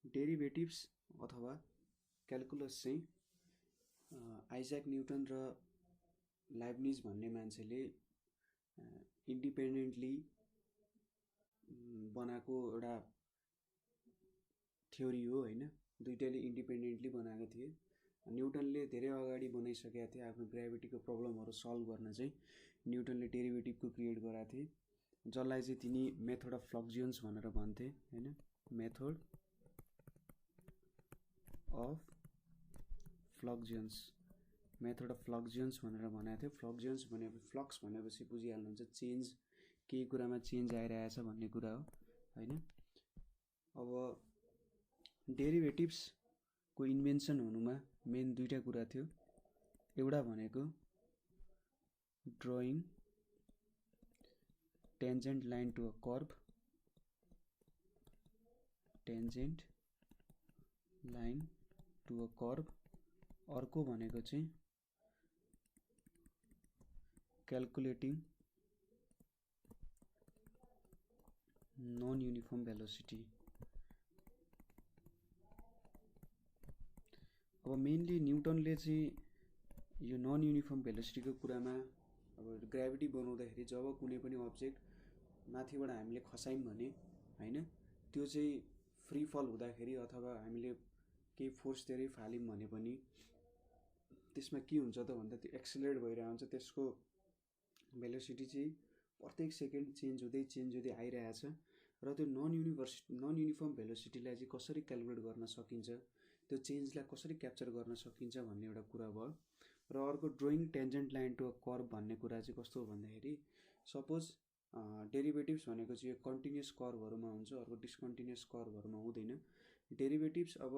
Derivatives अथवा क्याल्कुलस चाहिँ Isaac newton र लाइब्निज भन्ने मान्छेले इन्डिपेन्डेन्टली बनाएको एउटा थ्योरी हो हैन। दुईटैले इन्डिपेन्डेन्टली बनाएको थिए। न्युटनले धेरै अगाडि बनाइसकेका थिए। आफ्नो ग्राभिटीको प्रब्लमहरु सल्भ गर्न चाहिँ न्युटनले डेरिभेटिभको क्रिएट गराएको थिए, जसलाई चाहिँ तिनी मेथड अफ फ्लक्सियन्स भनेर भन्थे हैन। मेथड अफ फ्लक्सियन्स भनेर भनेको थियो। फ्लक्सियन्स भनेपछि फ्लक्स भनेपछि बुझिहाल्नुहुन्छ चेन्ज, केही कुरामा चेन्ज आइरहेछ भन्ने कुरा हो हैन। अब डेरिभेटिभ्स को इन्भेन्सन हुनुमा मेन दुईटा कुरा थियो। एउटा भनेको drawing tangent line to a curve, अर्को भनेको चाहिँ क्याल्कुलेटिङ नन युनिफर्म भेलोसिटी। अब मेनली न्युटनले चाहिँ यो नन युनिफर्म भेलोसिटीको कुरामा अब ग्राभिटी बनाउँदाखेरि जब कुनै पनि अब्जेक्ट माथिबाट हामीले खसायौं भने हैन, त्यो चाहिँ फ्री फल हुँदाखेरि अथवा हामीले केही फोर्स धेरै फाल्यौं भने पनि त्यसमा के हुन्छ त भन्दा त्यो एक्सेलरेट भइरहेको हुन्छ। त्यसको भेलोसिटी चाहिँ प्रत्येक सेकेन्ड चेन्ज हुँदै आइरहेछ र त्यो नन युनिफर्म भेलोसिटीलाई चाहिँ कसरी क्याल्कुलेट गर्न सकिन्छ, त्यो चेन्जलाई कसरी क्याप्चर गर्न सकिन्छ भन्ने एउटा कुरा भयो। र अर्को drawing tangent line to a curve भन्ने कुरा चाहिँ कस्तो हो भन्दाखेरि सपोज डेरिभेटिभ्स भनेको चाहिँ यो कन्टिन्युअस कर्भहरुमा हुन्छ, अर्को डिस्कन्टिन्युअस कर्भहरुमा हुँदैन। डेरिभेटिभ्स अब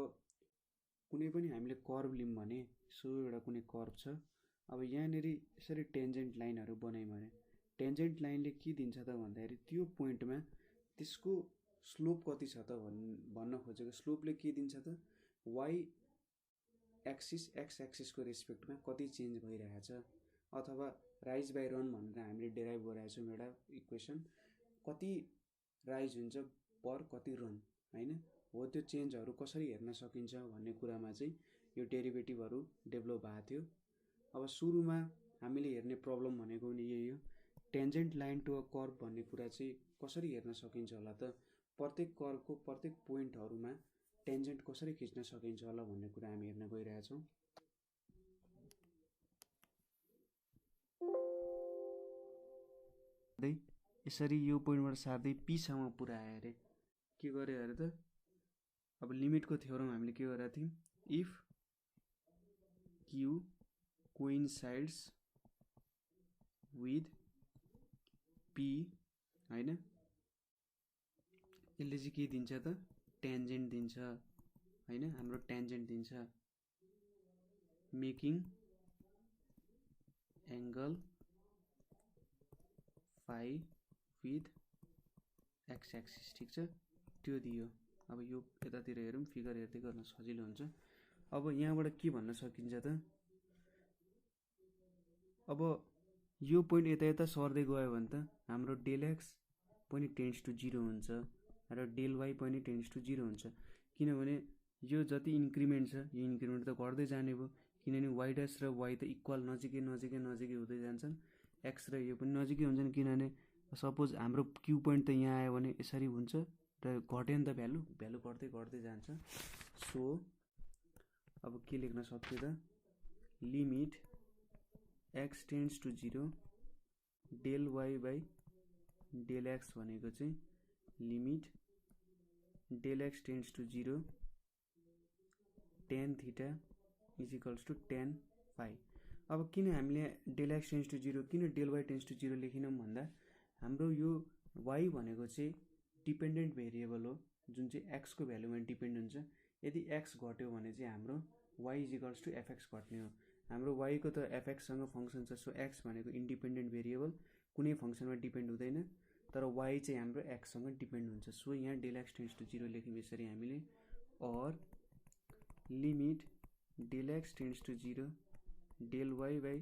कुनै पनि हामीले कर्भ लियौं भने सो एउटा कुनै कर्भ छ। अब यहाँनेरि यसरी टेन्जेन्ट लाइनहरु बनायौं भने टेन्जेन्ट लाइनले के दिन्छ त भन्दाखेरि त्यो पोइन्टमा त्यसको स्लोप कति छ त भन्न खोजेको। स्लोपले के दिन्छ त y एक्सिस x एक्सिसको रेस्पेक्टमा कति चेन्ज भइरहेछ, अथवा राइज बाइ रन भनेर हामीले डेराइभ गरेका छौं एउटा इक्वेसन, कति राइज हुन्छ पर कति रन हैन हो। त्यो चेन्जहरु कसरी हेर्न सकिन्छ भन्ने कुरामा चाहिँ यो डेरिभेटिभहरु डेभलप भएको थियो। अब सुरुमा हामीले हेर्ने प्रब्लम भनेको नि यही हो, tangent line to a curve भन्ने कुरा चाहिँ कसरी हेर्न सकिन्छ होला त, प्रत्येक कर्भको प्रत्येक पोइन्टहरुमा टेन्जेन्ट कसरी खिच्न सकिन्छ होला भन्ने कुरा हामी हेर्न गइरहेका छौं। यसरी यो पोइन्टबाट सार्दै p सम्म पुर्याए अरे के गर्यो अरे त। अब लिमिटको थ्योरम हामीले के गरेका थियौं, if q coincides with p हैन, यसले चाहिँ के दिन्छ त टेन्जेन्ट दिन्छ हैन, हाम्रो टेन्जेन्ट दिन्छ making angle phi with x axis. ठीक छ, त्यो दियो। अब यो यतातिर हेरौं, फिगर हेर्दै गर्न सजिलो हुन्छ। अब यहाँबाट के भन्न सकिन्छ त, अब यो पोइन्ट यता सर्दै गयो भने त हाम्रो डेल x पनि टेन्ड्स टु 0 हुन्छ र डेल y पनि टेन्ड्स टु 0 हुन्छ। किनभने यो जति इन्क्रिमेन्ट छ यो इन्क्रिमेन्ट त गर्दै जाने भयो, किनभने y डैश र y त इक्वल नजिकै हुँदै जान्छन्। x र यो पनि नजिकै हुन्छन्, किनभने सपोज हाम्रो q पोइन्ट त यहाँ आयो भने यसरी हुन्छ र घट्यो नि त भ्यालु घट्दै जान्छ। सो अब के लेख्न सक्छु त, limit x tends to 0 del y by del x भनेको चाहिँ limit del x tends to 0 tan theta is equals to tan phi. अब किन हामीले डेल x टेन्ड्स टु 0 किन डेल y टेन्ड्स टु 0 लेखिनौं भन्दा हाम्रो यो y भनेको चाहिँ डिपेन्डेन्ट भेरिएबल हो जुन चाहिँ x को भ्यालुमा डिपेन्ड हुन्छ। यदि x घट्यो भने चाहिँ हाम्रो y is equals to fx घट्ने हो। हाम्रो y को त fx सँग फंक्सन छ, सो x भनेको इन्डिपेन्डेन्ट भेरिएबल कुनै फंक्सनमा डिपेन्ड हुँदैन, तर y चाहिँ हाम्रो x सँग डिपेन्ड हुन्छ। सो यहाँ डेल x टेन्ड्स टु 0 लेख्यौं यसरी हामीले, और limit del x tends to 0 del y by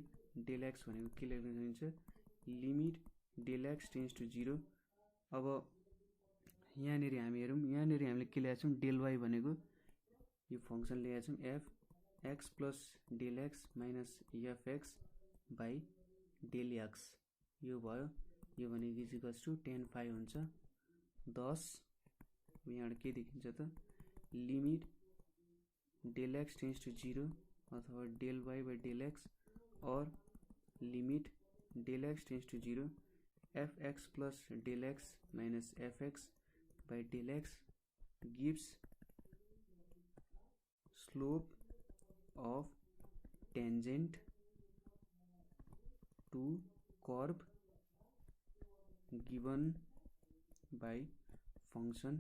del x भनेको के लेख्न सकिन्छ, limit del x tends to 0। अब यहाँनिर हामी हेरौँ, यहाँनिर हामीले के ल्याएको छौँ, डेल वाई भनेको यो फङ्सन ल्याएको छौँ f x plus del x minus F x by del x, यो भयो। यो भनेको इजिकल्स टु tan phi हुन्छ 10। यहाँबाट के देखिन्छ त, limit del X tends to 0 अथवा del Y by del X और limit del X tends to 0 F x plus del x minus F x by del X gives slope of tangent to curve given by function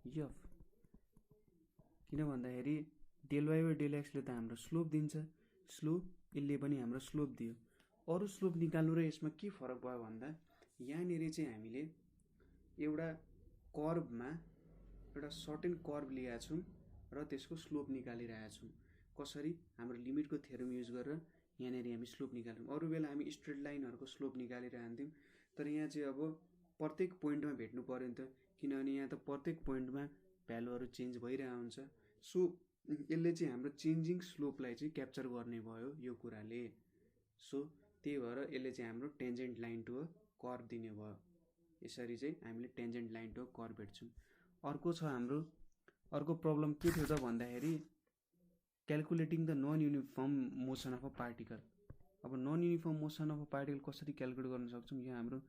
f। किन भन्दाखेरि del Y by del एक्सले त हाम्रो slope दिन्छ, slope यसले पनि हाम्रो slope दियो। अरू स्लोप निकाल्नु र यसमा के फरक भयो भन्दा यहाँनिर चाहिँ हामीले एउटा कर्भमा एउटा सर्टेन कर्भ लिएका छौँ र त्यसको स्लोप निकालिरहेका छौँ। कसरी, हाम्रो लिमिटको थ्योरम युज गरेर यहाँनिर हामी स्लोप निकाल्यौँ। अरू बेला हामी स्ट्रेट लाइनहरूको स्लोप निकालिरहन्थ्यौँ, तर यहाँ चाहिँ अब प्रत्येक पोइन्टमा भेट्नु पऱ्यो नि त, किनभने यहाँ त प्रत्येक पोइन्टमा भ्यालुहरू चेन्ज भइरहेको हुन्छ। सो यसले चाहिँ हाम्रो चेन्जिङ स्लोपलाई चाहिँ क्याप्चर गर्ने भयो यो कुराले। सो त्यही भएर यसले चाहिँ हाम्रो tangent line to a curve दिने भयो। यसरी चाहिँ हामीले tangent line to a curve भेट्छौँ। अर्को छ हाम्रो, अर्को प्रब्लम के थियो त भन्दाखेरि calculating the non uniform motion of a particle. अब non uniform motion of a particle कसरी क्यालकुलेट गर्न सक्छौँ, यहाँ हाम्रो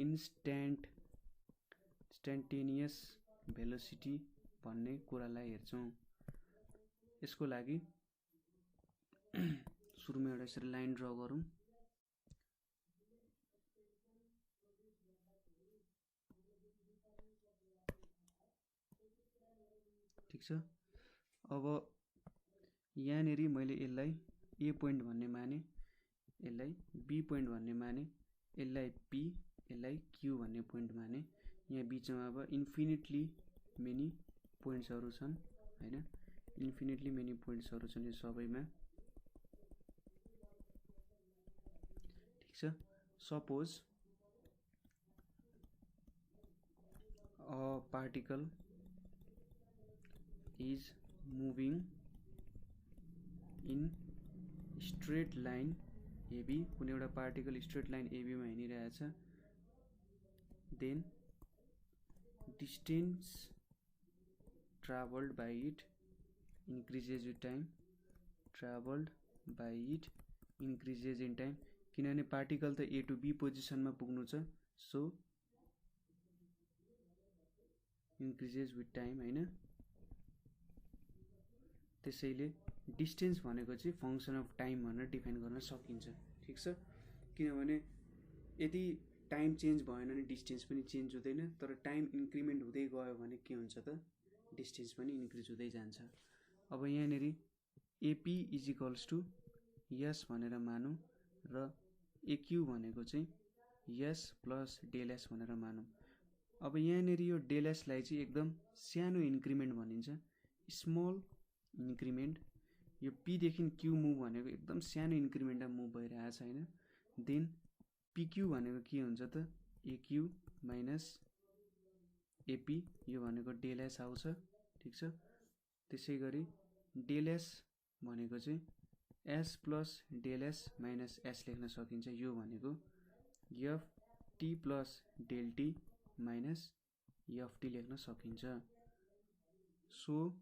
इन्स्ट्यान्टेनियस भेलोसिटी भन्ने कुरालाई हेर्छौँ। यसको लागि सुरुमा एउटा यसरी लाइन ड्र गरौँ। ठिक छ, अब यहाँनिर मैले यसलाई ए पोइन्ट भन्ने माने, यसलाई बी पोइन्ट भन्ने माने, यसलाई पी, यसलाई क्यू भन्ने पोइन्ट माने। यहाँ बिचमा अब इन्फिनिटली मेनी पोइन्ट्सहरू छन् हैन, इन्फिनिटली मेनी पोइन्ट्सहरू छन् यो सबैमा। ठिक छ, suppose a particle is moving in straight line AB, कुनै एउटा पार्टिकल स्ट्रेट लाइन एबीमा हिँडिरहेछ, then distance travelled by it increases with time, travelled by it increases in time, किनभने पार्टिकल त ए टु बी पोजिसनमा पुग्नु छ, सो इन्क्रिजेज विथ टाइम हैन। त्यसैले डिस्टेन्स भनेको चाहिँ फङ्सन अफ टाइम भनेर डिफाइन गर्न सकिन्छ। ठिक छ, किनभने यदि टाइम चेन्ज भएन भने डिस्टेन्स पनि चेन्ज हुँदैन, तर टाइम इन्क्रिमेन्ट हुँदै गयो भने के हुन्छ त, डिस्टेन्स पनि इन्क्रिज हुँदै जान्छ। अब यहाँनिर एपी इज इक्वल्स टु यस भनेर मानौँ र एक्यू भनेको चाहिँ यस प्लस डेल एस भनेर मानौँ। अब यहाँनिर यो डेल एसलाई चाहिँ एकदम सानो इन्क्रिमेन्ट भनिन्छ, स्मल इन्क्रिमेन्ट। यो पीदेखि क्यू मुभ भनेको एकदम सानो इन्क्रिमेन्टमा मुभ भइरहेको छ हैन। देन पिक्यू भनेको के हुन्छ त, एक्यू माइनस एपी, यो भनेको डेल एस आउँछ। ठिक छ, त्यसै गरी डेल एस भनेको चाहिँ s plus del s minus s लेख्न सकिन्छ, यो भनेको f t plus del t minus f t लेख्न सकिन्छ। So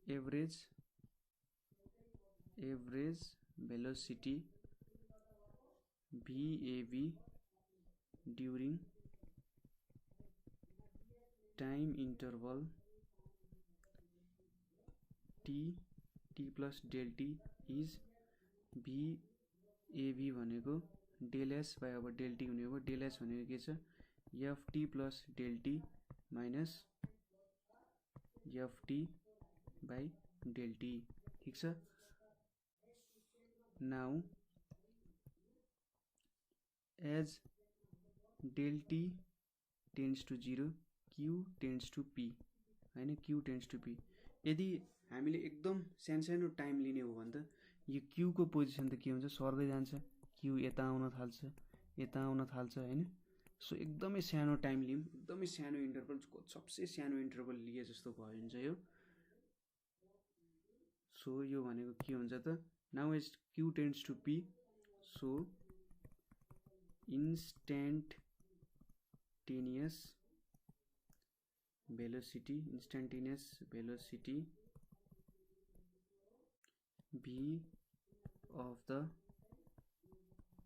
average velocity VAV during time interval t plus del t is VAV भनेको डेल एस बाई अब डेल टी हुने हो। डेल एस भनेको के छ, f t plus del t minus f t by del t. ठिक छ, now as del t tends to 0 q tends to p हैन, क्यू टेन्स टु पी। यदि हामीले एकदम सानो टाइम लिने हो भने त यो क्यू को पोजिसन त के हुन्छ, सर्दै जान्छ, क्यू यता आउन थाल्छ हैन। सो एकदमै सानो टाइम लियौँ, एकदमै सानो इन्टरभल, सबसे सानो इन्टरभल लिए जस्तो भयो हुन्छ यो। सो यो भनेको के हुन्छ त, now as q tends to p, so instantaneous velocity v of the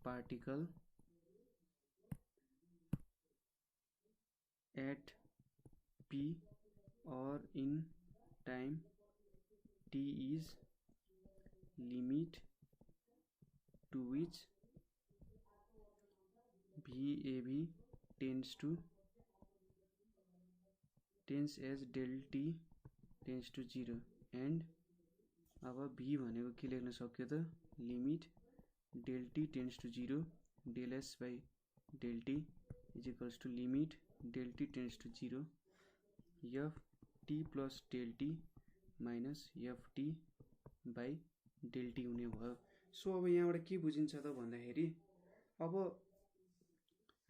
particle at p or in time t is limit to which VAB tends as del t tends to 0 and अब v भनेको के लेख्न सक्यो त, limit del t tends to 0 del s by del t is equals to limit del t tends to 0 f t plus del t minus f t by del t हुने भयो। So अब यहाँबाट के बुझिन्छ त भन्दाखेरि, अब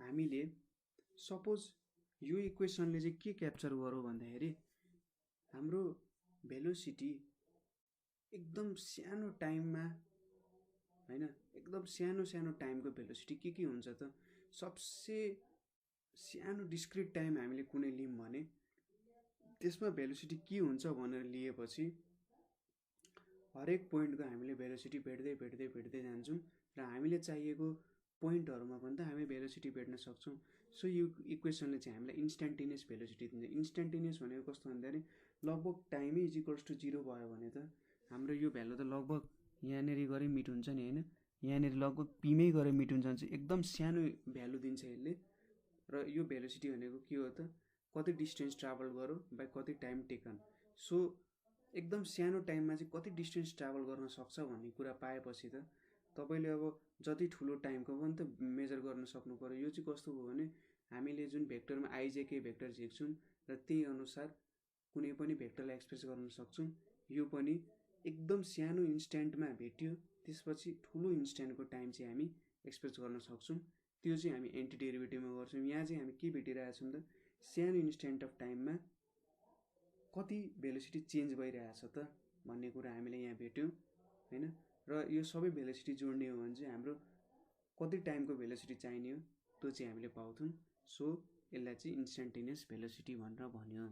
हामीले सपोज यो इक्वेसनले चाहिँ के क्याप्चर गर्यो भन्दाखेरि, हाम्रो भेलोसिटी एकदम सानो टाइममा हैन, एकदम सानो टाइमको भेलोसिटी के हुन्छ त, सबसे सानो डिस्क्रिट टाइम हामीले कुनै लियौँ भने त्यसमा भेलोसिटी के हुन्छ भनेर लिएपछि हरेक पोइन्टको हामीले भेलोसिटी भेट्दै जान्छौँ र हामीले चाहिएको पोइन्टहरुमा पनि त हामी भेलोसिटी भेट्न सक्छौँ। सो यो इक्वेसनले चाहिँ हामीलाई इन्स्ट्यान्टेनियस भेलोसिटी दिन्छ। इन्स्ट्यान्टेनियस भनेको कस्तो भन्दाखेरि लगभग टाइमै इज इक्वल्स टु 0 भयो भने त हाम्रो यो भ्यालु त लगभग यहाँनेरि गरे मिट हुन्छ नि हैन, यहाँनेरि लगभग पीमै गरे मिट हुन्छ, एकदम सानो भ्यालु दिन्छ यसले। र यो भेलोसिटी भनेको के हो त, कति डिस्टेन्स ट्राभल गर्यो बाइ कति टाइम टेकन। सो एकदम सानो टाइममा चाहिँ कति डिस्टेन्स ट्राभल गर्न सक्छ भन्ने कुरा पाएपछि त तपाईले अब जति ठुलो टाइमको पनि त मेजर गर्न सक्नु पर्यो। यो चाहिँ कस्तो हो भने हामीले जुन भेक्टरमा आइजेके भेक्टर झिक्छौँ र त्यही अनुसार कुनै पनि भेक्टरलाई एक्सप्रेस गर्न सक्छौँ। यो पनि एकदम सानो इन्स्ट्यान्टमा भेट्यो, त्यसपछि ठुलो इन्स्ट्यान्टको टाइम चाहिँ हामी एक्सप्रेस गर्न सक्छौँ। त्यो चाहिँ हामी एन्टी डेरिभेटिभमा गर्छौँ। यहाँ चाहिँ हामी के भेटिरहेका छौँ त, सानो इन्स्ट्यान्ट अफ टाइममा कति भेलोसिटी चेन्ज भइरहेछ त भन्ने कुरा हामीले यहाँ भेट्यौँ हैन। र यो सबै भेलोसिटी जोड्ने हो भने चाहिँ हाम्रो कति टाइमको भेलोसिटी चाहिने हो त्यो चाहिँ हामीले पाउँछौँ। सो यसलाई चाहिँ इन्स्ट्यान्टेनियस भेलोसिटी भनेर भन्यो।